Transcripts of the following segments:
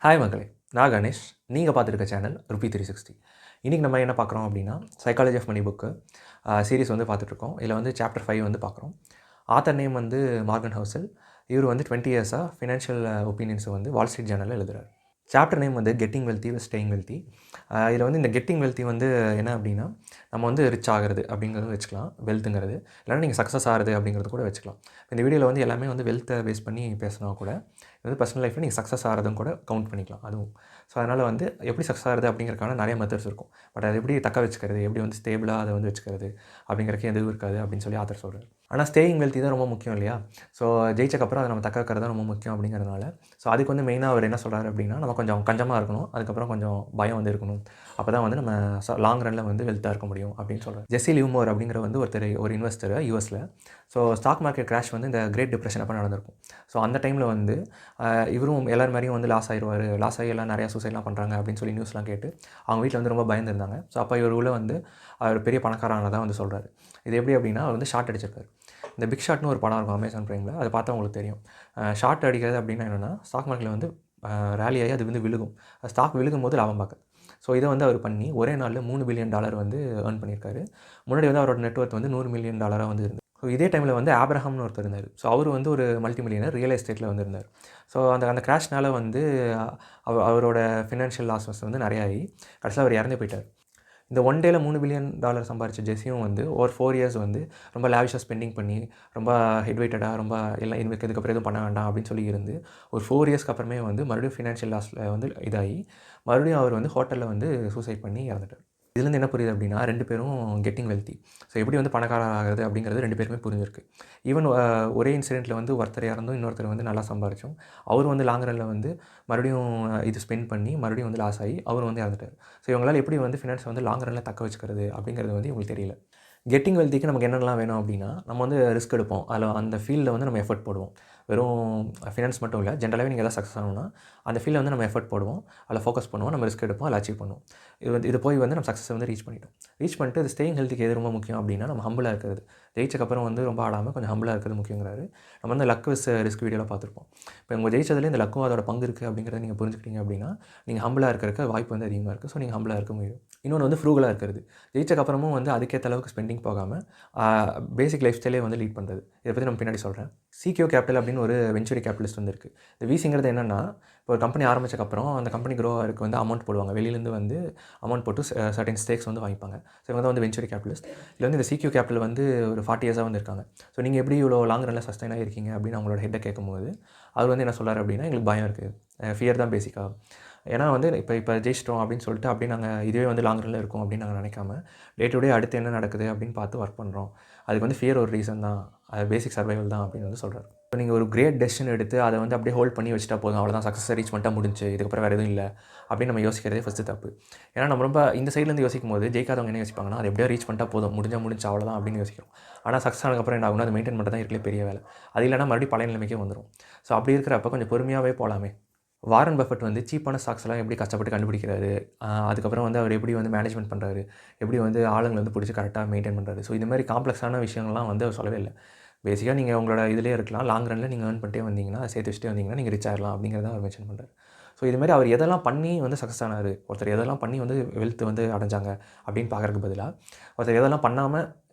Hi மக்களே, நான் கணேஷ். நீங்கள் பார்த்துருக்க சேனல் ருபி 360. இன்றைக்கி நம்ம என்ன பார்க்குறோம் அப்படின்னா, psychology of money book series வந்து பார்த்துட்ருக்கோம். இதில் வந்து சாப்டர் 5 வந்து பார்க்குறோம். ஆத்தர் நேம் வந்து மார்கன் ஹவுசல். இவர் வந்து 20 இயர்ஸாக ஃபினான்ஷியல் ஒப்பீனியன்ஸை வந்து வால் ஸ்ட்ரீட் ஜேர்னலில் எழுதுறாரு. சாப்டர் நேம் வந்து கெட்டிங் வெல்த்தி ஸ்டேயிங் வெல்த்தி. இதில் வந்து இந்த கெட்டிங் வெல்த்தி வந்து என்ன அப்படின்னா, நம்ம வந்து ரிச் ஆகிறது அப்படிங்கிறது வச்சுக்கலாம், வெல்த்துங்கிறது. இல்லைனா நீங்கள் சக்ஸஸ் ஆகிறது அப்படிங்கிறது கூட வச்சுக்கலாம். இந்த வீடியோவில் வந்து எல்லாமே வந்து வெல்த்தை பேஸ் பண்ணி பேசினா கூட, இது வந்து பர்சனல் லைஃப்பில் நீங்கள் சக்ஸஸ் ஆகிறதும் கூட கவுண்ட் பண்ணிக்கலாம் அதுவும். ஸோ அதனால் வந்து எப்படி சக்ஸஸ் ஆகிறது அப்படிங்கிறதுக்கான நிறைய மெத்தட்ஸ் இருக்கும். பட் அது எப்படி தக்க வச்சுக்கிறது, எப்படி வந்து ஸ்டேபிளாக அதை வந்து வச்சுக்கிறது அப்படிங்கிறக்கு எதுவும் இருக்காது அப்படின்னு சொல்லி ஆத்தர் சொல்கிறார். ஆனால் ஸ்டேயிங் வெல்த்தி தான் ரொம்ப முக்கியம் இல்லையா? ஸோ ஜெயிச்சக்கப்புறம் அதை நம்ம தக்க வைக்கிறது தான் ரொம்ப முக்கியம் அப்படிங்கிறதுனால, ஸோ அதுக்கு வந்து மெயினாக அவர் என்ன சொல்கிறாரு அப்படின்னா, நம்ம கொஞ்சம் கஞ்சமாக இருக்கணும், அதுக்கப்புறம் கொஞ்சம் பயம் வந்து இருக்கணும். அப்போ தான் வந்து நம்ம லாங் ரனில் வந்து வெல்த்தாக இருக்க முடியும் அப்படின்னு சொல்கிறார். ஜெஸ்ஸி லிவ்மோர் அப்படிங்கிற வந்து ஒரு இன்வெஸ்டர் யூஎஸில். ஸோ ஸ்டாக் மார்க்கெட் கிராஷ் வந்து இந்த கிரேட் டிப்ரெஷன் அப்போ நடந்திருக்கும். ஸோ அந்த டைமில் வந்து இவரும் எல்லார் மாதிரியும் வந்து லாஸ் ஆகி எல்லாம் நிறையா சூசைட்லாம் பண்ணுறாங்க அப்படின்னு சொல்லி நியூஸ்லாம் கேட்டு அவங்க வீட்டில் வந்து ரொம்ப பயந்துருந்தாங்க. ஸோ அப்போ இவர் உள்ள வந்து அவர் பெரிய பணக்காரனாக வந்து சொல்கிறாரு. இது எப்படி அப்படின்னா, அவர் வந்து ஷார்ட் அடிச்சிருக்காரு. இந்த பிக் ஷாட்னு ஒரு படம் இருக்கும் அமேசான் ப்ரைமில், அதை பார்த்தா உங்களுக்கு தெரியும். ஷார்ட் அடிக்கிறது அப்படின்னா என்னென்னா, ஸ்டாக் மார்க்கெட்டில் வந்து ரேலி ஆகி அது வந்து விழுகும். ஸ்டாக் விழுகும் போது லாபம் பார்க்குது. ஸோ இதை வந்து அவர் பண்ணி ஒரே நாளில் $3 பில்லியன் வந்து ஏர்ன் பண்ணியிருக்காரு. முன்னாடி வந்து அவரோட நெட்வொர்த் வந்து $100 மில்லியன் வந்து இருந்தது. ஸோ இதே டைமில் வந்து ஆப்ரஹாம்னு ஒருத்தர் இருந்தார். ஸோ அவர் வந்து ஒரு மல்டி மில்லியனர் ரியல் எஸ்டேட்டில் வந்து இருந்தார். ஸோ அந்த கிராஷ்னால் வந்து அவரோட ஃபினான்ஷியல் லாஸஸ் வந்து நிறையா ஆகி கடைசியில் அவர் இறந்து போயிட்டார். இந்த ஒன் டேல $3 பில்லியன் சம்பாரித்த ஜெஸ்ஸியும் வந்து ஒரு 4 இயர்ஸ் வந்து ரொம்ப லேவிஷாக ஸ்பெண்டிங் பண்ணி, ரொம்ப ஹெட்வெயிட்டடாக ரொம்ப எல்லாம் இதுக்கப்புறம் எதுவும் பண்ண வேண்டாம் அப்படின்னு சொல்லி இருந்து, ஒரு 4 இயர்ஸ்க்கு அப்புறமே வந்து மறுபடியும் ஃபினான்ஷியல் லாஸில் வந்து இதாகி, மறுபடியும் அவர் வந்து ஹோட்டலில் வந்து சூசைட் பண்ணி இறந்துட்டார். இதுலேருந்து என்ன புரியுது அப்படின்னா, 2 பேரும் கெட்டிங் வெல்த்தி. ஸோ எப்படி வந்து பணக்காரர் ஆகிறது அப்படிங்கிறது 2 பேருமே புரிஞ்சிருக்கு. ஈவன் ஒரே இன்சிடென்ட்டில் வந்து ஒருத்தர் இறந்தும் இன்னொருத்தர் வந்து நல்லா சம்பாரிச்சோம். அவர் வந்து லாங் ரனில் வந்து மறுபடியும் இது ஸ்பெண்ட் பண்ணி மறுபடியும் வந்து லாஸ் ஆகி அவர் வந்து இறந்துட்டார். ஸோ இவங்களால் எப்படி வந்து ஃபினான்ஸை வந்து லாங் ரனில் தக்க வச்சுக்கிறது அப்படிங்கிறது வந்து இவங்களுக்கு தெரியல. கெட்டிங் வெல்த்திக்கு நமக்கு என்னென்னலாம் வேணும் அப்படின்னா, நம்ம வந்து ரிஸ்க் எடுப்போம். அதில் அந்த ஃபீல்டில் வந்து நம்ம எஃபர்ட் போடுவோம். வெறும் ஃபினான்ஸ் மட்டும் இல்லை, ஜென்ரலாகவே நீங்கள் எதாவது சக்ஸஸ் ஆகணும்னா அந்த ஃபீல்டில் வந்து நம்ம எஃபர்ட் போடுவோம், அதில் ஃபோக்கஸ் பண்ணுவோம், நம்ம ரிஸ்க் எடுப்போம், அதில் அச்சீவ் பண்ணுவோம். இது போய் வந்து நம்ம சக்ஸஸை வந்து ரீச் பண்ணிட்டு அது ஸ்டேயிங் ஹெல்த்துக்கு எது ரொம்ப முக்கியம் அப்படின்னா, நம்ம ஹம்பிளாக இருக்கிறது. ஜெயிச்சக்கப்புறம் வந்து ரொம்ப ஆடாமல் கொஞ்சம் ஹம்பிளாக இருக்கிறது முக்கியங்கிறாரு. நம்ம வந்து லக் விஸ் ரிஸ்க் வீடியோவில் பார்த்துருப்போம். இப்போ உங்கள் ஜெயிச்சதுலேயே இந்த லக்கும் அதோட பங்கு இருக்குது அப்படிங்கிறத நீங்கள் புரிஞ்சுக்கிட்டீங்க அப்படின்னா, நீங்கள் ஹம்பிளாக இருக்கிறதுக்கு வாய்ப்பு வந்து அதிகமாக இருக்குது. ஸோ நீங்கள் ஹம்பிளாக இருக்க முடியும். இன்னொன்று வந்து ஃப்ரூகலாக இருக்கிறது. ஜெயிச்சக்கப்புறமும் வந்து அதுக்கேற்ற அளவுக்கு ஸ்பெண்டிங் போகாமல் பேசிக் லைஃப் ஸ்டைலே வந்து லீட் பண்ணுறது. இதை பற்றி நம்ம பின்னாடி சொல்கிறேன். சிக்யூ கேபிட்டல் அப்படின்னு ஒரு வெஞ்சரி கேபிட்டலிஸ்ட் வந்து இருக்குது. இந்த விசிங்கிறது என்னென்னா, இப்போ ஒரு கம்பெனி ஆரம்பிச்சக்கப்புறம் அந்த கம்பெனி க்ரோ ஆகிறதுக்கு வந்து அமௌண்ட் போடுவாங்க. வெளியிலேருந்து வந்து அமௌண்ட் போட்டு சர்டன் ஸ்டேக்ஸ் வந்து வாங்கிப்பாங்க. ஸோ இவங்க தான் வந்து வெஞ்சரி கேபிட்டலிஸ்ட். இதில் வந்து இந்த சிக்யூ கேபிட்டல் வந்து ஒரு 40 இயர்ஸாக வந்து இருக்காங்க. ஸோ நீங்கள் எப்படி இவ்வளோ லாங் ரனில் சஸ்டைன் ஆகிருக்கீங்க அப்படின்னு அவங்களோட ஹெட்டை கேட்கும்போது, அவர் வந்து என்ன சொல்கிறார் அப்படின்னா, எங்களுக்கு பயம் இருக்குது, ஃபியர் தான் பேசிக்காக. ஏன்னா வந்து இப்போ ஜெயிச்சிட்டோம் அப்படின்னு சொல்லிட்டு அப்படியே நாங்கள் இதுவே வந்து லாங் ரனில் இருக்கோம் அப்படின்னு நாங்கள் நினைக்காம, டே டு டே அடுத்து என்ன நடக்குது அப்படின்னு பார்த்து ஒர்க் பண்ணுறோம். அதுக்கு வந்து ஃபியர் ஒரு ரீசன் தான், அது பேசிக் சர்வைவல் தான் அப்படின்னு வந்து சொல்கிறார். இப்போ நீங்கள் ஒரு கிரேட் டெசிஷன் எடுத்து அதை வந்து அப்படியே ஹோல்ட் பண்ணி வச்சுட்டா போதும், அவ்வளோதான் சக்ஸஸ் ரீச் பண்ணிட்டா முடிஞ்சு, இதுக்கப்புறம் வேறு எதுவும் இல்லை அப்படின்னு நம்ம யோசிக்கிறதே ஃபஸ்ட்டு தப்பு. ஏன்னா நம்ம ரொம்ப இந்த சைட்லேருந்து யோசிக்கும் போது ஜெயிக்காதவங்க என்ன யோசிப்பாங்கன்னா, அது எப்படியோ ரீச் பண்ணிட்டா போதும், முடிஞ்சு அவ்வளோதான் அப்படின்னு யோசிக்கிறோம். ஆனால் சக்ஸஸ் ஆனதுக்கப்புறம் என்ன ஆகும்னா, அது மெயின்டைன் பண்ணுறது தான் இருக்கலே பெரிய வேலை. அது இல்லைனா மறுபடியும் பழைய நிலைமைக்கே வந்துடும். ஸோ அப்படி இருக்கிறப்ப கொஞ்சம் பொறுமையாகவே போகலாமே. வாரன் பஃபெட் வந்து சீப்பான ஸ்டாக்ஸ்லாம் எப்படி கஷ்டப்பட்டு கண்டுபிடிக்கிறாரு, அதுக்கப்புறம் வந்து அவர் எப்படி வந்து மேனேஜ்மெண்ட் பண்ணுறாரு, எப்படி வந்து ஆளுங்களை வந்து பிடிச்சி கரெக்டாக மெயின்டைன் பண்ணுறாரு. ஸோ இந்த மாதிரி காம்ப்ளெக்ஸான விஷயங்கள்லாம் வந்து அவர் சொல்லவே இல்லை. பேசிக்காக நீங்கள் உங்களோட இதிலே இருக்கலாம், லாங் ரனில் நீங்கள் ஏர்ன் பண்ணிட்டே வந்தீங்கன்னா, அதை சேர்த்து வச்சுட்டே வந்தீங்கன்னா நீங்கள் ரிச் ஆகிடலாம் அப்படிங்கிறத அவர் மென்ஷன் பண்ணுறாரு. ஸோ இதுமாதிரி அவர் எதெல்லாம் பண்ணி வந்து சக்ஸஸ் ஆனார், ஒருத்தர் எதெல்லாம் பண்ணி வந்து வெல்த் வந்து அடைஞ்சாங்க அப்படின்னு பார்க்குறதுக்கு பதிலாக, ஒருத்தர் எதெல்லாம்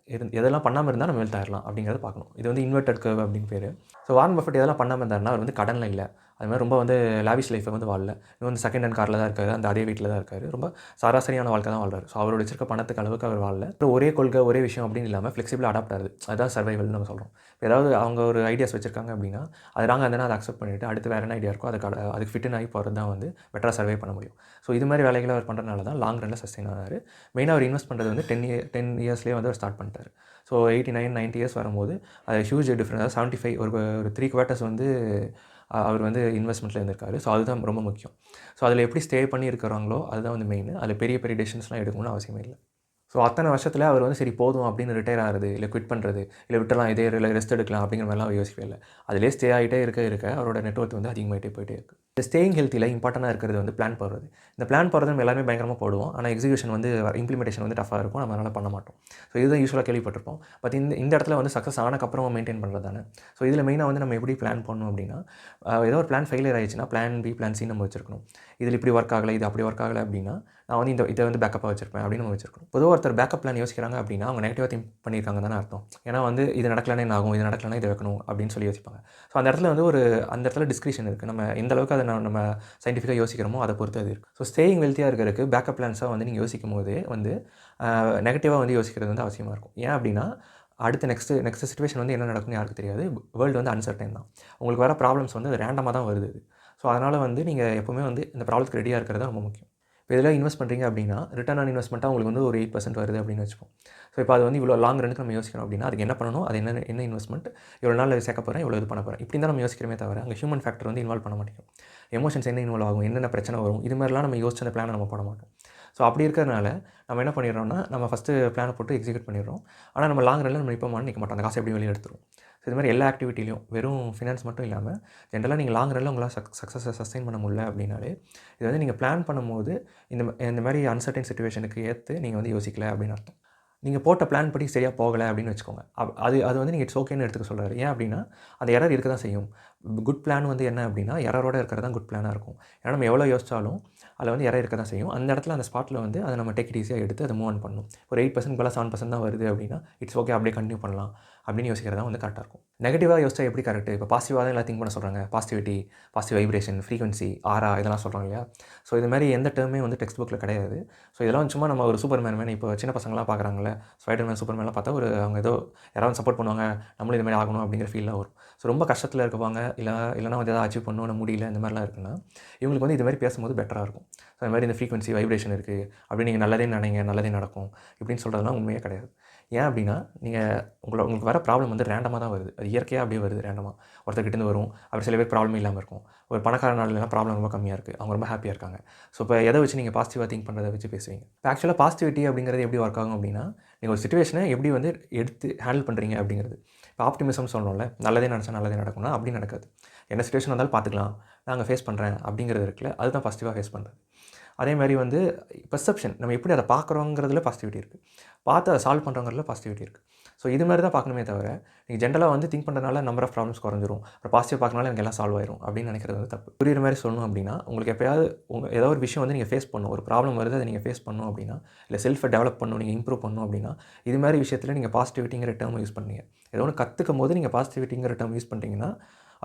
பண்ணாமல் இருந்தால் நம்ம வெல்த் ஆகிடலாம் அப்படிங்கிறத பார்க்கணும். இது வந்து இன்வெர்டட் கர்வ் அப்படின்னு பேர். ஸோ வாரன் பஃபெட் எதெல்லாம் பண்ணாமல் இருந்தாருன்னா, அவர் வந்து கடனில் இல்லை, அது மாதிரி ரொம்ப வந்து லாவிஷ் லைஃப்பை வந்து வாழல. இன்னும் வந்து செகண்ட் ஹேண்ட் காரில் தான் இருக்காரு, அந்த அதே வீட்டில் தான் இருக்காரு. ரொம்ப சராசரியான வாழ்க்கை தான் வாழ்றாரு. ஸோ அவரோட வச்சிருக்க பணத்துக்கு அளவுக்கு அவர் வாழல. அப்புறம் ஒரே கொள்கை ஒரே விஷயம் அப்படின்னு இல்லாமல் ஃப்ளெக்சிபிளாக அடாப்ட் ஆகுது. அதுதான் சர்வைவல்னு நம்ம சொல்கிறோம். இப்போ ஏதாவது அவங்க ஒரு ஐடியாஸ் வச்சிருக்காங்க அப்படின்னா, அது ராங்காக இருந்தால் அதை அக்செப்ட் பண்ணிவிட்டு அடுத்து வேறு என்ன ஐடியா இருக்கோ அதுக்கு ஃபிட்டன் ஆகி போகிறது தான் வந்து பெட்டராக சர்வை பண்ண முடியும். ஸோ இது மாதிரி வேலைகளை அவர் பண்ணுறதுனால தான் லாங் ரனில் சஸ்டெயின் ஆனார். மெயினாக அவர் இன்வெஸ்ட் பண்ணுறது வந்து 10 இயர்ஸ்லேயே வந்து அவர் ஸ்டார்ட் பண்ணிட்டார். ஸோ 89, 90 இயர்ஸ் வரும்போது அது ஹியூஜ் டிஃப்ரெண்ட். அதாவது 75 ஒரு 3 குவார்ட்டர்ஸ் வந்து அவர் வந்து இன்வெஸ்ட்மெண்ட்டில் இருந்திருக்காரு. ஸோ அதுதான் ரொம்ப முக்கியம். ஸோ அதில் எப்படி ஸ்டே பண்ணி இருக்கிறாங்களோ அதுதான் வந்து மெயின். அதில் பெரிய பெரிய டெசிஷன்ஸ்லாம் எடுக்கணும்னு அவசியமே இல்லை. ஸோ அத்தனை வருஷத்தில் அவர் வந்து சரி போதும் அப்படின்னு ரிட்டையர் ஆகிறது, இல்லை குவிட் பண்ணுறது, இல்லை விட்டலாம் இதே இல்லை ரெஸ்ட் எடுக்கலாம் அப்படிங்கிற மாதிரிலாம் அவர் யோசிக்கவே இல்லை. அதிலே ஸ்டே ஆகிட்டே இருக்க அவரோட நெட்வொர்க் வந்து அதிகமாகிட்டே போயிட்டே இருக்குது. இந்த ஸ்டேயிங் ஹெல்த்தியில் இம்பார்ட்டண்டாக இருக்கிறது வந்து பிளான் போடுறது. இந்த பிளான் போடுறது நம்ம எல்லாமே பயங்கரமாக போடுவோம். ஆனால் எக்ஸிக்யூஷன் வந்து இம்ப்ளிமெண்டேஷன் வந்து டஃபாக இருக்கும். நம்ம அதனால் பண்ண மாட்டோம். ஸோ இதுதான் யூஸ்வலாக கேள்விப்பட்டிருப்போம். பட் இந்த இடத்துல வந்து சக்ஸஸ் ஆனக்கப்புறம் மெயின்டைன் பண்ணுறது தானே. ஸோ இதில் மெயினாக வந்து நம்ம எப்படி பிளான் பண்ணணும் அப்படின்னா, ஏதோ ஒரு பிளான் ஃபெயிலியர் ஆயிடுச்சுன்னா பிளான் பி, பிளான் சி நம்ம வச்சிருக்கணும். இதில் இப்படி ஒர்க் ஆகலை, இது அப்படி ஒர்க் ஆகலை அப்படின்னா நான் வந்து இதை வந்து பேக்கப்பாக வச்சிருப்பேன் அப்படின்னு நம்ம வச்சிருக்கணும். பொதுவாக ஒருத்தர் பேக்கப் பிளான் யோசிக்கிறாங்க அப்படின்னா அவங்க நெகட்டிவாக திங்க் பண்ணியிருக்காங்க தானே அர்த்தம். ஏன்னா வந்து இது நடக்கலன்னா என்ன ஆகும், இது நடக்கலன்னா இதை வைக்கணும் அப்படின்னு சொல்லி யோசிப்பாங்க. ஸோ அந்த இடத்துல வந்து அந்த இடத்துல டிஸ்கிரிப்ஷன் இருக்குது. நம்ம எந்த அளவுக்கு அதை நம்ம சயின்டிஃபிக்காக யோசிக்கிறோமோ அதை பொறுத்து அது இருக்குது. ஸோ ஸ்டேயிங் வெல்த்தியாக இருக்கிறதுக்கு பேக்கப் பிளான்ஸாக வந்து நீங்கள் யோசிக்கும் போதே வந்து நெகட்டிவாக வந்து யோசிக்கிறது வந்து அவசியமாக இருக்கும். ஏன் அப்படின்னா அடுத்த நெக்ஸ்ட் சிச்சுவேஷன் வந்து என்ன நடக்கும்னு யாருக்கு தெரியாது. வேர்ல்டு வந்து அன்சர்டைன் தான். உங்களுக்கு வர ப்ராப்ளம்ஸ் வந்து அது ரேண்டமாக தான் வருது. ஸோ அதனால் வந்து நீங்கள் எப்போவுமே வந்து இந்த ப்ராப்ளத்துக்கு ரெடியாக இருக்கிறது தான் ரொம்ப முக்கியம். இப்போ இதில் இன்வெஸ்ட் பண்ணுறீங்க அப்படின்னா ரிட்டர்ன் ஆன் இன்வெஸ்ட்மெண்ட்டாக உங்களுக்கு வந்து ஒரு 8% வருது அப்படின்னு வச்சுப்போம். ஸோ இப்போ அது வந்து இவ்வளோ லாங் ரனுக்கு நம்ம யோசிக்கிறோம் அப்படின்னா அதுக்கு என்ன பண்ணணும், அது என்ன இன்வெஸ்ட்மெண்ட், இவ்வளோ நாள் சேர்க்க போகிறேன், இவ்வளோ இது பண்ண போகிறேன், இப்படி தான் நம்ம யோசிக்கிறமே தவிர அங்கே ஹியூமன் ஃபேக்டர் வந்து இன்வால்வ் பண்ண மாட்டேங்கும். எமோஷன்ஸ் என்ன இன்வால்வ் ஆகும், என்னென்ன பிரச்சனை வரும், இது மாதிரிலாம் நம்ம யோசிச்ச அந்த பிளானை நம்ம போட மாட்டோம். ஸோ அப்படி இருக்கிறதுனால நம்ம என்ன பண்ணிடுறோம்னா நம்ம ஃபஸ்ட்டு பிளானை போட்டு எக்ஸிக்யூட் பண்ணிடுறோம். ஆனால் நம்ம லாங் ரனில் நம்ம நிற்போமான்னு நிற்க மாட்டோம். அந்த காசை எப்படி வெளியே எடுத்துரும். ஸோ இது மாதிரி எல்லா ஆக்டிவிட்டிலையும் வெறும் ஃபினான்ஸ் மட்டும் இல்லாமல் ஜென்ரலாக நீங்கள் லாங் ரனில் உங்களால் சக்ஸஸை சஸ்டெயின் பண்ண முடியல அப்படின்னாலே இது வந்து நீங்கள் பிளான் பண்ணும்போது இந்த மாதிரி அன்சர்டைன் சிச்சுவேஷனுக்கு ஏற்று நீங்கள் வந்து யோசிக்கல அப்படின்னு அர்த்தம். நீங்கள் போட்ட பிளான் படி சரியாக போகலை அப்படின்னு வச்சுக்கோங்க. அது வந்து நீங்கள் இட்ஸ் ஓகேன்னு எடுத்துக்க சொல்கிறாரு. ஏன் அப்படின்னா அந்த எரர் இருக்க தான் செய்யும். குட் பிளான் வந்து என்ன அப்படின்னா எரரோடு இருக்கிறது தான் குட் பிளானாக இருக்கும். ஏன்னா நம்ம எவ்வளோ யோசிச்சாலும் அதில் வந்து எரர் இருக்க தான் செய்யும். அந்த இடத்துல அந்த ஸ்பாட்டில் வந்து அதை நம்ம டேக் இட் ஈஸியாக எடுத்து அதை மூவ் ஆன் பண்ணணும். ஒரு 8% போல 7% தான் வருது அப்படின்னா இட்ஸ் ஓகே அப்படியே கண்டினியூ பண்ணலாம் அப்படின்னு யோசிக்கிறது தான் வந்து கரெக்டாக இருக்கும். நெகட்டிவாக யோசிச்சா எப்படி கரெக்ட். இப்போ பாசிட்டிவாக தான் எல்லாம் திங்க் பண்ண சொல்கிறாங்க. பாசிட்டிவிட்டி, பாசிட்டிவ் வைப்ரேஷன், ஃப்ரீக்வன்சி, ஆரா இதெல்லாம் சொல்கிறாங்க இல்லையா. ஸோ இது மாதிரி எந்த டேர்மே வந்து டெக்ஸ்ட் புக்கில் கிடையாது. ஸோ இதெல்லாம் சும்மா நம்ம ஒரு சூப்பர்மேன் மேன் இப்போ சின்ன பசங்களாம் பார்க்குறாங்களே ஸ்பைடர்மேன், சூப்பர்மேன்லாம் பார்த்தா அவங்க ஏதோ யாராவது சப்போர்ட் பண்ணுவாங்க, நம்மளும் இது மாதிரி ஆகணும் அப்படிங்கிற ஃபீல்லாம் வரும். ஸோ ரொம்ப கஷ்டத்தில் இருக்குவாங்க, இல்லைனா வந்து எதாவது அச்சீவ் பண்ணணும் முடியல இந்த மாதிரிலாம் இருக்குன்னா இவங்களுக்கு வந்து இது மாதிரி பேசும்போது பெட்டராக இருக்கும். ஸோ அது மாதிரி இந்த ஃப்ரீக்வன்சி வைப்ரேஷன் இருக்குது அப்படி நீங்கள் நல்லதே நினைங்க, நல்லதே நடக்கும் இப்படின்னு சொல்கிறதுலாம் உண்மையே கிடையாது. ஏன் அப்படின்னா உங்களுக்கு வர ப்ராப்ளம் வந்து ரேண்டமாக தான் வருது. அது இயற்கையாக அப்படியே வருது ரேண்டமாக. ஒருத்தர்கிட்டேருந்து வரும். அப்படி சில பேர் ப்ராப்ளமே இல்லாமல் இருக்கும். ஒரு பணக்கார நாடுலாம் ப்ராப்ளம் ரொம்ப கம்மியாக இருக்குது. அவங்க ரொம்ப ஹாப்பியாக இருக்காங்க. ஸோ இப்போ எதை வச்சு நீங்கள் பாசிட்டிவாக திங்க் பண்ணுறதை வச்சு பேசுவீங்க. இப்போ ஆக்சுவலாக பாசிட்டிவிட்டி அப்படிங்கிறது எப்படி ஒர்க் ஆகும் அப்படின்னா நீங்கள் ஒரு சிச்சுவேஷனை எப்படி வந்து எடுத்து ஹேண்டில் பண்ணுறீங்க அப்படிங்கிறது. இப்போ ஆப்டிமிசம் சொல்லணும்ல, நல்லதே நினச்சா நல்லதே நடக்கும்னா அப்படி நடக்காது. என்ன சிச்சுவேஷன் வந்தாலும் பார்த்துக்கலாம், நான் ஃபேஸ் பண்ணுறேன் அப்படிங்கிறது இருக்குல்ல, அதுதான் பாசிட்டிவாக ஃபேஸ் பண்ணுறது. அதே மாதிரி வந்து பெர்செப்ஷன் நம்ம எப்படி அதை பார்க்குறோங்கிறதுல பாசிட்டிவிட்டி இருக்குது, பார்த்து அதை சால்வ் பண்ணுறோங்கிறதுல பாசிட்டிவிட்டி இருக்குது. ஸோ இது மாதிரி தான் பார்க்கணுமே தவிர நீங்கள் ஜென்ரலாக வந்து திங்க் பண்ணுறதுனால நம்பர் ஆஃப் ப்ராப்ளம்ஸ் குறைஞ்சிரும், அப்புறம் பாசிட்டிவ் பார்க்கறனால எனக்கு எல்லாம் சால்வ் ஆயிரும் அப்படின்னு நினைக்கிறது வந்து தப்பு. புரியுற மாதிரி சொல்லணும் அப்படின்னா உங்களுக்கு எப்போயாவது ஏதோ ஒரு விஷயம் வந்து நீங்கள் ஃபேஸ் பண்ணணும், ஒரு ப்ராப்ளம் வருது அதை நீங்கள் ஃபேஸ் பண்ணணும் அப்படின்னா, இல்லை செல்ஃபை டெவலப் பண்ணணும், நீங்கள் இம்ப்ரூவ் பண்ணணும் அப்படின்னா இது மாதிரி விஷயத்தில் நீங்கள் பாசிட்டிவிட்டிங்கிற டேர்ம் யூஸ் பண்ணுவீங்க. ஏதோ ஒன்று கற்றுக்கும் போது நீங்கள் பாசிட்டிவிட்டிங்கிற டேர்ம் யூஸ் பண்ணிட்டீங்கன்னா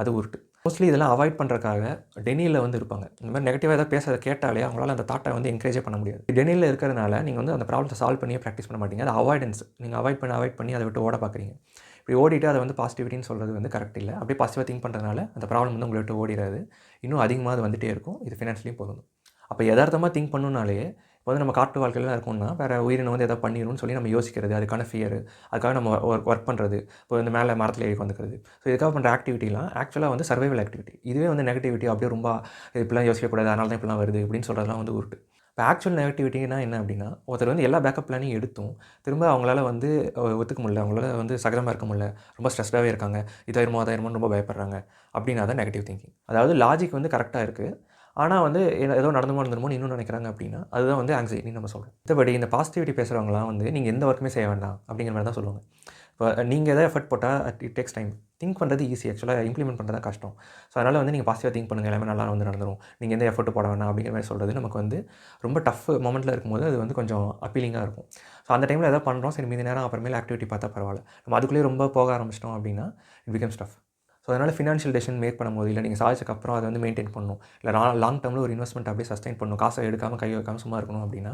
அது உருட்டு. மோஸ்ட்லி இதெல்லாம் அவாய்ட் பண்ணுறதுக்காக டெனியில் வந்து இருப்பாங்க. இந்த மாதிரி நெகட்டிவாக ஏதாவது பேசுறதை கேட்டாலே அவங்களால அந்த தாட்டை வந்து என்கரேஜே பண்ண முடியாது. டெனியில் இருக்கிறதுனால நீங்கள் வந்து அந்த ப்ராப்ளத்தை சால்வ் பண்ணியே ப்ராக்டிஸ் பண்ண மாட்டீங்க. அது அவாய்டன்ஸ். நீங்கள் அவாய்ட் பண்ணி அதை விட்டு ஓட பார்க்குறீங்க. இப்படி ஓடிட்டு அதை வந்து பாசிட்டிவிட்டின்னு சொல்கிறது வந்து கரெக்ட் இல்லை. அப்படியே பாசிட்டிவாக திங்க் பண்ணுறதுனால அந்த ப்ராப்ளம் வந்து உங்களை விட்டு ஓடிடாது. இன்னும் அதிகமாக அது வந்துகிட்டே இருக்கும். இது ஃபினான்ஷியலியும் பொருந்தும். அப்போ யதார்த்தமாக திங்க் பண்ணணுனாலே இப்போ வந்து நம்ம காட்டு வாழ்க்கையில் இருக்கோம்னா வேறு உயிரினம் வந்து எதாவது பண்ணிடும்னு சொல்லி நம்ம யோசிக்கிறது, அதுக்கான ஃபியர், அதுக்காக நம்ம ஒர்க் பண்ணுறது, இப்போ இந்த மேலே மரத்தில் ஏறி வந்துக்கிறது. ஸோ இதுக்காக பண்ணுற ஆக்டிவிட்டிலாம் ஆக்சுவலாக வந்து சர்வைவல் ஆக்டிவிட்டி. இதுவே வந்து நெகட்டிவிட்டி அப்படியே ரொம்ப இப்படிலாம் யோசிக்கக்கூடாது, அதனால தான் இப்படிலாம் வருது இப்படின்னு சொல்கிறதுலாம் வந்து உருட்டு. இப்போ ஆக்சுவல் நெகட்டிவிட்டினா என்ன அப்படின்னா ஒருத்தர் வந்து எல்லா பேக்கப் பிளானையும் எடுத்தும் திரும்ப அவங்களால வந்து ஒத்துக்க முடியல, அவங்களால வந்து சகஜமாக இருக்க முடியல, ரொம்ப ஸ்ட்ரெஸ்டாகவே இருக்காங்க, இதாயிருமோன்னு ரொம்ப பயப்படுறாங்க அப்படின்னா தான் நெகட்டிவ் திங்கிங். அதாவது லாஜிக் வந்து கரெக்டாக இருக்குது, ஆனால் வந்து ஏதோ நடந்துருமோன்னு இன்னும் நினைக்கிறாங்க அப்படின்னா அதுதான் வந்து ஆங்ஸைட்டின்னு நம்ம சொல்கிறோம். மற்றபடி இந்த பாசிட்டிவிட்டி பேசுகிறவங்களாம் வந்து நீங்கள் எந்த ஒர்க்குமே செய்ய வேண்டாம் அப்படிங்கிற மாதிரி தான் சொல்லுவாங்க. இப்போ நீங்கள் எதாவது எஃபர்ட் போட்டால் இட் டேக்ஸ் டைம். திங்க் பண்ணுறது ஈஸி, ஆக்சுவலாக இம்ப்ளிமெண்ட் பண்ணுறது தான் கஷ்டம். ஸோ அதனால் வந்து நீங்கள் பாசிட்டிவாக திங்க் பண்ணுங்கள், எல்லாமே நல்லா வந்து நடந்துடும், நீங்கள் எந்த எஃபர்ட் போட வேணாம் அப்படிங்கிற மாதிரி சொல்கிறது நமக்கு வந்து ரொம்ப டஃப் மொமெண்ட்டில் இருக்கும்போது அது வந்து கொஞ்சம் அப்பீலிங்காக இருக்கும். ஸோ அந்த டைமில் எதாவது பண்ணுறோம், சரி மீதி நேரம் அப்புறமேல ஆக்டிவிட்டி பார்த்தா பரவாயில்ல, நம்ம அதுக்குள்ளேயே ரொம்ப போக ஆரம்பிச்சிட்டோம் அப்படின்னா இட் பிகம்ஸ் டஃப். ஸோ அதனால் ஃபினான்ஷியல் டெசிஷன் மேக் பண்ணும்போது இல்லை நீங்கள் சாதிச்சக்கப்புறம் அதை வந்து மெயின்டைன் பண்ணணும், இல்லை லாங் டேர்மில் ஒரு இன்வெஸ்ட்மெண்ட் அப்படியே சஸ்டைன் பண்ணணும், காசை எடுக்காமல் கை வைக்காமல் சும்மா இருக்கணும் அப்படின்னா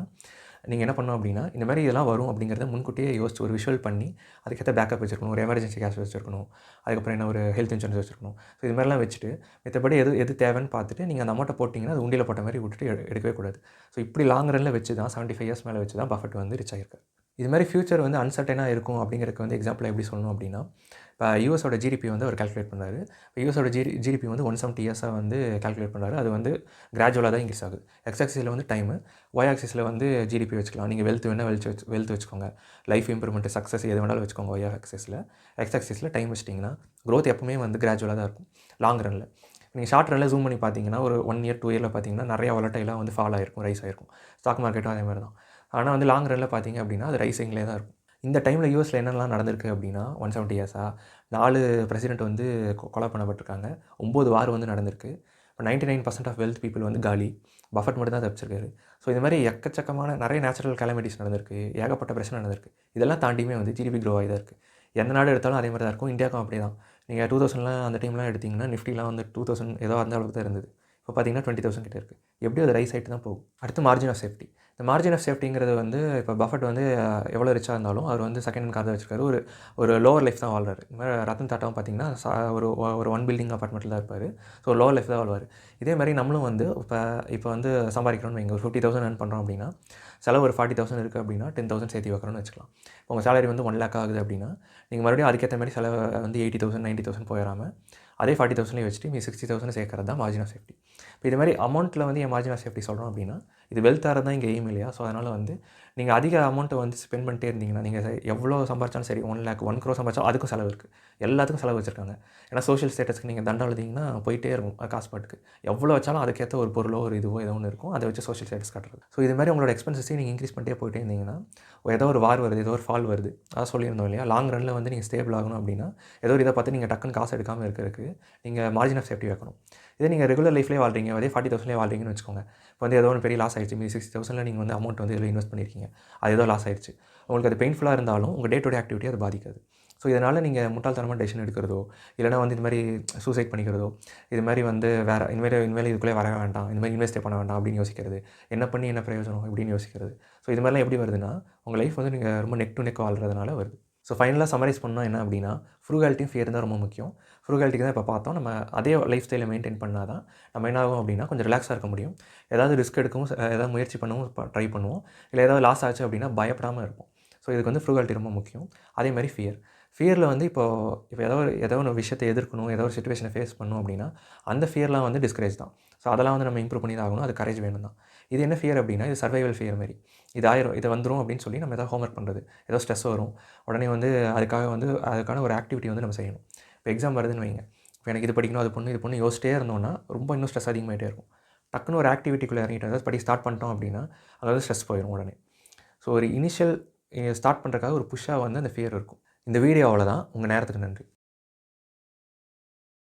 நீங்கள் என்ன பண்ணணும் அப்படின்னா இந்த மாதிரி இதெல்லாம் வரும் அப்படிங்கிறத முன்கூட்டியே யோசிச்சு ஒரு விஷுவல் பண்ணி அதுக்கேற்ற பேக்கப் வச்சுருக்கணும், ஒரு எமர்ஜென்சி கேஷ் வச்சுருக்கணும், அதுக்கப்புறம் என்ன ஒரு ஹெல்த் இன்சூரன்ஸ் வச்சுருக்கணும். ஸோ இது மாதிரிலாம் வச்சுட்டு மற்றபடி எது தேவைன்னு பார்த்துட்டு நீங்கள் அந்த அமௌண்ட்டை போட்டிங்கன்னா அது உண்டியில் போட்ட மாதிரி விட்டுட்டு எடுக்கவே கூடாது. ஸோ இப்படி லாங் ரனில் வச்சு தான் 75 இயர்ஸ் மேலே வச்சு தான் பஃபெட் வந்து ரிச் ஆகிருக்காரு. இது மாதிரி ஃபியூச்சர் வந்து அன்சர்டைனாக இருக்கும் அப்படிங்கிறதுக்கு வந்து எக்ஸாம்பிள் எப்படி சொல்லணும் அப்படின்னா இப்போ யூஎஸோட ஜிடிபி வந்து அவர் கால்குலேட் பண்ணாரு. இப்போ யூஎஸோட ஜிடிபி வந்து 170 இயர்ஸாக வந்து கால்குலேட் பண்ணாரு. அது வந்து கிராஜுவலாக தான் இன்க்ரீஸ் ஆகுது. எக்ஸ் ஆக்சிஸில் வந்து டைமு, ஒய் ஆக்சிஸில் வந்து ஜிடிபி வச்சுக்கலாம். நீங்கள் வெல்த் வேணால் வெல்த் வச்சுக்கோங்க. லைஃப் இம்ப்ரூவ்மெண்ட், சக்ஸஸ் எது வேணாலும் வச்சுக்கோங்க ஒய் ஆக்சிஸில். எக்ஸ் ஆக்சிஸில் டைம் வச்சிட்டிங்கன்னா க்ரோத் எப்பவுமே வந்து கிராஜுவலாக தான் இருக்கும் லாங் ரனில். நீங்கள் ஷார்ட் ரனில் ஜூம் பண்ணி பார்த்தீங்கன்னா ஒரு 1 இயர் 2 இயரில் பார்த்தீங்கன்னா நிறைய வாலட்டைலாக வந்து ஃபால் ஆகிருக்கும், ரைஸ் ஆகிருக்கும். ஸ்டாக் மார்க்கெட்டும் அதே மாதிரி தான். ஆனால் வந்து லாங் ரனில் பார்த்தீங்க அப்படின்னா அது ரைசிங்லேயே தான் இருக்கும். இந்த டைமில் யூஎஸில் என்னெல்லாம் நடந்திருக்கு அப்படின்னா 170 இயர்ஸாக 4 பிரசிடென்ட் வந்து கொலை பண்ணப்பட்டிருக்காங்க. 9 வார் வந்து நடந்திருக்கு. இப்போ 99% ஆஃப் வெல்த் பீப்புள் வந்து காலி. பஃபட் மட்டும் தான் தப்பிச்சிருக்காரு. ஸோ இது மாதிரி எக்கச்சக்கமான நிறைய நேச்சுரல் கேலமிட்டிஸ் நடந்திருக்கு, ஏகப்பட்ட பிரச்சனை நடந்திருக்கு. இதெல்லாம் தாண்டியுமே வந்து ஜிடிபி க்ரோ ஆகி தான் இருக்குது. எந்த நாடு எடுத்தாலும் அதே மாதிரி தான் இருக்கும். இந்தியாவுக்கும் அப்படி தான். நீங்கள் 2000லாம் அந்த டைம்லாம் எடுத்திங்கன்னா நிஃப்டிலாம் வந்து 2000 ஏதோ அந்த அளவுக்கு தான் இருந்தது. இப்போ பார்த்தீங்கன்னா 20,000 கிட்ட இருக்குது. எப்படியும் அது ரைஸ் ஆகிட்டு தான் போகும். அடுத்து மார்ஜின் ஆஃப் சேஃப்டி. இந்த மார்ஜின் ஆஃப் சேஃப்டிங்கிறது வந்து இப்போ பஃபட் வந்து எவ்வளோ ரிச்சாக இருந்தாலும் அவர் வந்து செகண்ட் ஹேண்ட் கார் தான் வச்சிருக்காரு. ஒரு லோவர் லைஃப் தான் வாழ்றாரு. இந்த மாதிரி ரத்தன் டாட்டாவும் பார்த்தீங்கன்னா ஒரு 1 பில்டிங் அப்பார்ட்மெண்ட்டில் தான் இருப்பார். ஸோ லோவர் லைஃப் தான் வாழ்வார். இதே மாதிரி நம்மளும் வந்து இப்போ வந்து சம்பாதிக்கிறோம்னு வைங்க, ஒரு 50,000 earn பண்ணுறோம் அப்படின்னா செலவு ஒரு 40,000 இருக்குது அப்படின்னா 10,000 சேர்த்து வைக்கிறோம்னு வச்சுக்கலாம். உங்கள் சேலரி வந்து 1 lakh ஆகுது அப்படின்னா நீங்கள் மறுபடியும் அதுக்கேற்ற மாதிரி செலவு வந்து 80,000 90,000 போயிடாமல் அதே 40,000 வச்சுட்டு மீ 60,000 சேர்க்கறது தான் மார்ஜின் ஆஃப் சேஃப்டி. இப்போ இது மாதிரி அமௌண்ட்டில் வந்து என் மார்ஜின் ஆஃப் சேஃப்டி சொல்கிறோம் அப்படின்னா இது வெல்த்தாக தான் இங்கே எய்ம் இல்லையா? ஸோ அதனால் வந்து நீங்கள் அதிக அமௌண்ட்டை வந்து ஸ்பெண்ட் பண்ணிட்டே இருந்தீங்கன்னா நீங்கள் எவ்வளோ சம்பாதிச்சாலும் சரி 1 lakh 1 crore சம்பாதிச்சாலும் அதுக்கும் செலவு இருக்குது. எல்லாத்துக்கும் செலவு வச்சுருக்காங்க. ஏன்னா சோஷியல் ஸ்டேட்டஸ்க்கு நீங்கள் தண்டம் எழுதிங்கன்னா போயிட்டே இருக்கும் காசு பாட்டுக்கு. எவ்வளோ வச்சாலும் அதுக்கேற்ற ஒரு பொருளோ ஒரு இதுவோ ஏதோ ஒன்று இருக்கும். அதை வச்சு சோஷியல் ஸ்டேட்டஸ் காட்டுறது. ஸோ இது மாதிரி உங்களோட எக்ஸ்பென்சஸையும் நீங்கள் இன்க்ரீஸ் பண்ணிட்டே போயிட்டே இருந்தீங்கன்னா ஏதோ ஒரு வார் வருது, ஏதோ ஒரு ஃபால் வருது. அதான் சொல்லியிருந்தோம் இல்லையா? லாங் ரனில் வந்து நீங்கள் ஸ்டேபிள் ஆகணும் அப்படின்னா ஏதோ ஒரு இதை பார்த்து நீங்கள் டக்குன்னு காசு எடுக்காமல் இருக்கிறதுக்கு நீங்கள் மார்ஜின் ஆஃப் சேஃப்டி வைக்கணும். இதே நீங்கள் ரெகுலர் லைஃப்லேயே வாழ்றீங்க, அதே 40,000 வாழ்றீங்கன்னு வச்சுக்கோங்க. இப்போ வந்து ஏதோ ஒரு பெரிய லாஸ் ஆயிடுச்சு, மீதி 60,000 நீங்கள் வந்து அமௌண்ட் வந்து இதில் இன்வெஸ்ட் பண்ணியிருக்கீங்க, அது ஏதோ லாஸ் ஆயிடுச்சு. உங்களுக்கு அது பெயின்ஃபுல்லாக இருந்தாலும் உங்கள் டே டு டே ஆக்டிவிட்டி அது பாதிக்காது. ஸோ இதனால் நீங்கள் முட்டாள்தனமாக டெசிஷன் எடுக்கிறதோ இல்லைனா வந்து இது மாதிரி சூசைட் பண்ணிக்கிறதோ, இது மாதிரி வந்து வேறு இனிமேல் இதுக்குள்ளே வர வேண்டாம், இந்த மாதிரி இன்வெஸ்ட் பண்ண வேண்டாம் அப்படின்னு யோசிக்கிறது, என்ன பண்ணி என்ன பிரயோஜனம் இப்படின்னு யோசிக்கிறது. ஸோ இது மாதிரிலாம் எப்படி வருதுன்னா உங்கள் லைஃப் வந்து நீங்கள் ரொம்ப நெக் டு நெக் வாழ்றதுனால வருது. ஸோ ஃபைனலாக சம்மரைஸ் பண்ணால் என்ன அப்படின்னா ஃப்ரூகாலிட்டியும் ஃபியர் தான் ரொம்ப முக்கியம். ஃப்ரூகாலிட்டிக்கு தான் இப்போ பார்த்தோம். நம்ம அதே லைஃப் ஸ்டைலை மெயின்டைன் பண்ணால் தான் நம்ம என்ன ஆகும் அப்படின்னா கொஞ்சம் ரிலாக்ஸாக இருக்க முடியும். ஏதாவது ரிஸ்க் எடுக்கவும் ஏதாவது முயற்சி பண்ணவும் ட்ரை பண்ணுவோம். இல்லை ஏதாவது லாஸ் ஆச்சு அப்படின்னா பயப்படாமல் இருப்போம். ஸோ இதுக்கு வந்து ஃப்ரூகாலிட்டி ரொம்ப முக்கியம். அதே மாதிரி ஃபியரில் வந்து இப்போ ஏதோ ஒரு விஷயத்தை எதிர்க்கணும், ஏதோ ஒரு சிச்சுவேஷனை ஃபேஸ் பண்ணணும் அப்படின்னா அந்த ஃபியர்லாம் வந்து டிஸ்கரேஜ் தான். ஸோ அதெல்லாம் வந்து நம்ம இம்ப்ரூவ் பண்ணி தான் ஆகணும். அது கரேஜ் வேணும் தான். இது என்ன ஃபியர் அப்படின்னா இது சர்வைவல் ஃபியர் மாதிரி. இது வந்துடும் அப்படின்னு சொல்லி நம்ம ஏதாவது ஹோம்ஒர்க் பண்ணுறது, ஏதோ ஸ்ட்ரெஸ் வரும் உடனே வந்து அதுக்கான ஒரு ஆக்டிவிட்டி வந்து நம்ம செய்யணும். இப்போ எக்ஸாம் வருதுன்னு வைங்க, இப்போ எனக்கு இது படிக்கணும் அது பண்ணணும் யோசிச்சிட்டே இருந்தோம்னா ரொம்ப இன்னும் ஸ்ட்ரெஸ் அதிகமாகிட்டே இருக்கும். டக்குன்னு ஒரு ஆக்டிவிட்டிக்குள்ளே இறங்கிட்டு அதாவது படி ஸ்டார்ட் பண்ணிட்டோம் அப்படின்னா அதாவது ஸ்ட்ரெஸ் போயிடும் உடனே. ஸோ ஒரு இனிஷியல் ஸ்டார்ட் பண்ணுறதுக்காக ஒரு புஷ்ஷாக வந்து அந்த ஃபியர் இருக்கும். இந்த வீடியோ அவ்வளோதான். உங்கள் நேரத்துக்கு நன்றி.